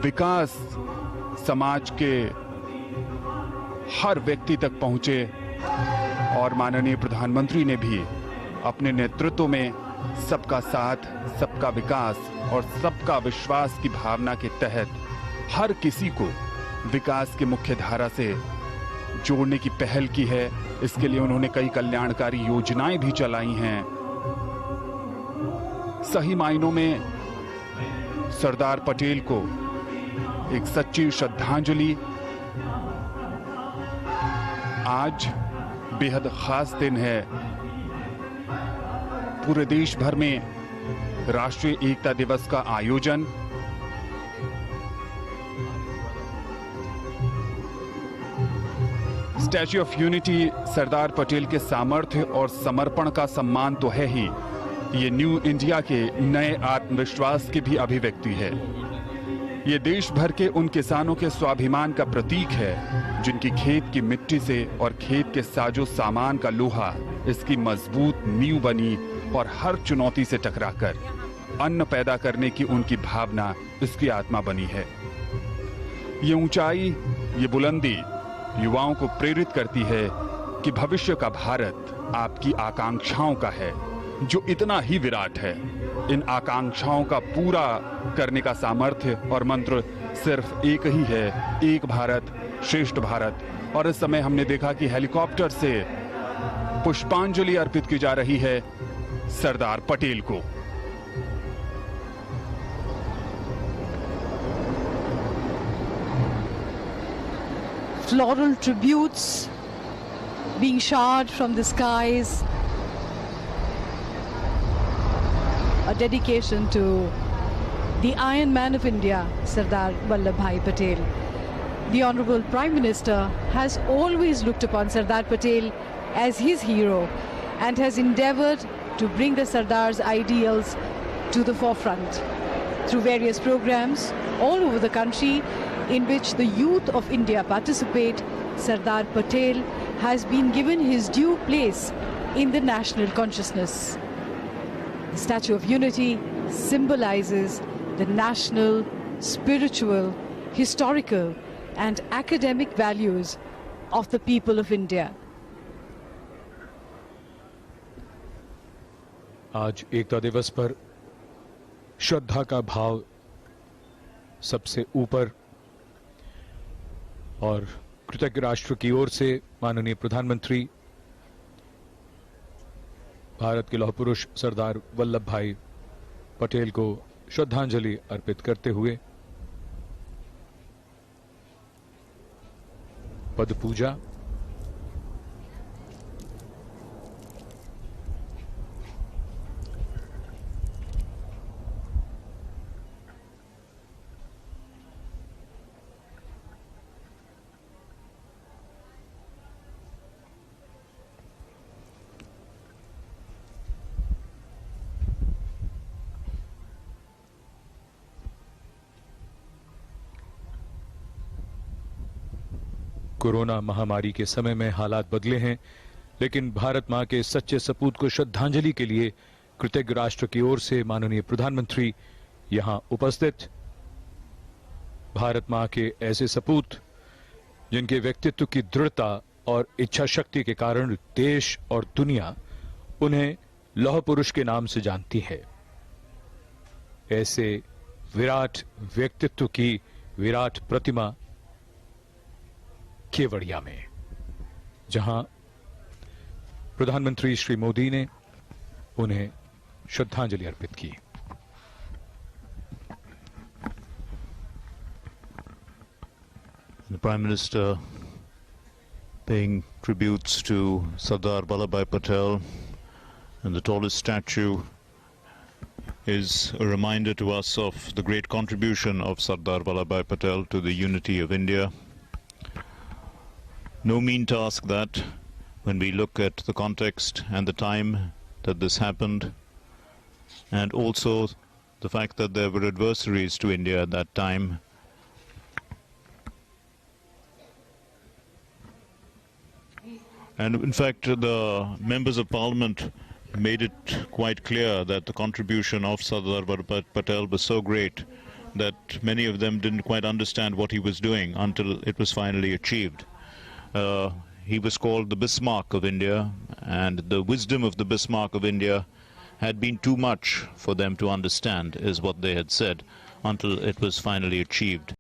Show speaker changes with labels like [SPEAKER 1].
[SPEAKER 1] विकास समाज के हर व्यक्ति तक पहुंचे और माननीय प्रधानमंत्री ने भी अपने नेतृत्व में सबका साथ, सबका विकास और सबका विश्वास की भावना के तहत हर किसी को विकास की मुख्य धारा से जोड़ने की पहल की है। इसके लिए उन्होंने कई कल्याणकारी योजनाएं भी चलाई हैं। सही मायनों में सरदार पटेल को एक सच्ची श्रद्धांजलि। आज बेहद खास दिन है। पूरे देश भर में राष्ट्रीय एकता दिवस का आयोजन। Statue of unity Sardar Patel के सामर्थ्य और समर्पण का सम्मान तो है ही, ये न्यू इंडिया के नए आत्मविश्वास की भी अभिव्यक्ति है। ये देश भर के उन किसानों के स्वाभिमान का प्रतीक है जिनकी खेत की मिट्टी से और खेत के साजो सामान का लोहा इसकी मजबूत नींव बनी और हर चुनौती से टकराकर अन्न पैदा करने की उनकी भावना इसकी आत्मा बनी है। ये ऊंचाई, ये बुलंदी युवाओं को प्रेरित करती है कि भविष्य का भारत आपकी आकांक्षाओं का है, जो इतना ही विराट है। इन आकांक्षाओं का पूरा करने का सामर्थ्य और मंत्र सिर्फ एक ही है, एक भारत श्रेष्ठ भारत। और इस समय हमने देखा कि हेलीकॉप्टर से पुष्पांजलि अर्पित की जा रही है सरदार पटेल को।
[SPEAKER 2] Floral tributes being showered from the skies, a dedication to the Iron Man of India, Sardar Vallabhbhai Patel. The Honorable Prime Minister has always looked upon Sardar Patel as his hero and has endeavored to bring the Sardar's ideals to the forefront through various programs all over the country in which the youth of India participate. Sardar Patel has been given his due place in the national consciousness. The Statue of Unity symbolizes the national, spiritual, historical and academic values of the people of India.
[SPEAKER 3] आज एकता दिवस पर श्रद्धा का भाव सबसे ऊपर और कृतज्ञ राष्ट्र की ओर से माननीय प्रधानमंत्री भारत के लौह पुरुष सरदार वल्लभ भाई पटेल को श्रद्धांजलि अर्पित करते हुए पद पूजा, कोरोना महामारी के समय में हालात बदले हैं, लेकिन भारत मां के सच्चे सपूत को श्रद्धांजलि के लिए कृतज्ञ राष्ट्र की ओर से माननीय प्रधानमंत्री यहां उपस्थित भारत मां के ऐसे सपूत जिनके व्यक्तित्व की दृढ़ता और इच्छा शक्ति के कारण देश और दुनिया उन्हें लौह पुरुष के नाम से जानती है। ऐसे विराट व्यक्तित्व की विराट प्रतिमा केवड़िया में, जहां प्रधानमंत्री श्री मोदी ने उन्हें श्रद्धांजलि अर्पित की।
[SPEAKER 4] The Prime Minister paying tributes to Sardar Vallabhbhai Patel, and the tallest statue is a reminder to us of the great contribution of Sardar Vallabhbhai Patel to the unity of India. No mean task that, when we look at the context and the time that this happened, and also the fact that there were adversaries to India at that time. And in fact, the members of parliament made it quite clear that the contribution of Sardar Vallabhbhai Patel was so great that many of them didn't quite understand what he was doing until it was finally achieved. He was called the Bismarck of India, and the wisdom of the Bismarck of India had been too much for them to understand, is what they had said, until it was finally achieved.